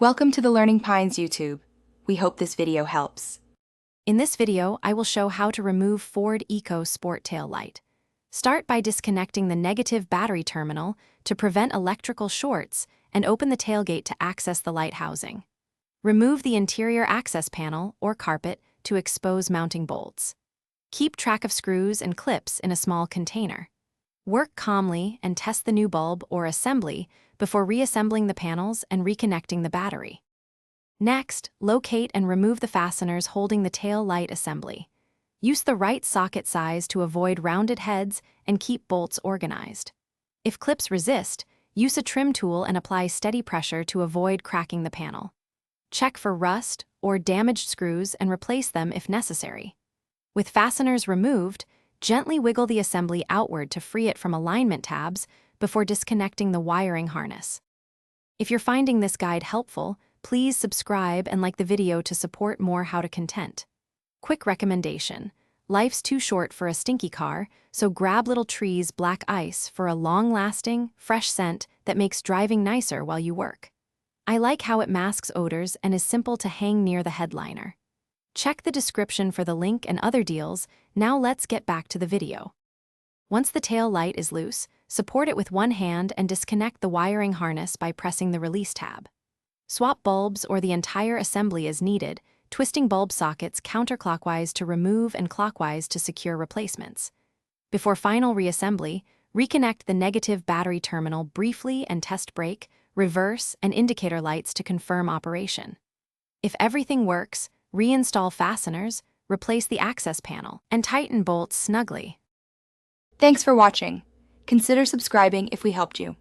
Welcome to the Learning Pines YouTube. We hope this video helps. In this video, I will show how to remove Ford Ecosport tail light. Start by disconnecting the negative battery terminal to prevent electrical shorts and open the tailgate to access the light housing. Remove the interior access panel or carpet to expose mounting bolts. Keep track of screws and clips in a small container. Work calmly and test the new bulb or assembly before reassembling the panels and reconnecting the battery. Next, locate and remove the fasteners holding the tail light assembly. Use the right socket size to avoid rounded heads and keep bolts organized. If clips resist, use a trim tool and apply steady pressure to avoid cracking the panel. Check for rust or damaged screws and replace them if necessary. With fasteners removed, gently wiggle the assembly outward to free it from alignment tabs before disconnecting the wiring harness. If you're finding this guide helpful, please subscribe and like the video to support more how-to content. Quick recommendation: life's too short for a stinky car, so grab Little Tree's Black Ice for a long-lasting, fresh scent that makes driving nicer while you work. I like how it masks odors and is simple to hang near the headliner. Check the description for the link and other deals. Now let's get back to the video. Once the tail light is loose, support it with one hand and disconnect the wiring harness by pressing the release tab. Swap bulbs or the entire assembly as needed, twisting bulb sockets counterclockwise to remove and clockwise to secure replacements. Before final reassembly, reconnect the negative battery terminal briefly and test brake, reverse, and indicator lights to confirm operation. If everything works, reinstall fasteners, replace the access panel, and tighten bolts snugly. Thanks for watching. Consider subscribing if we helped you.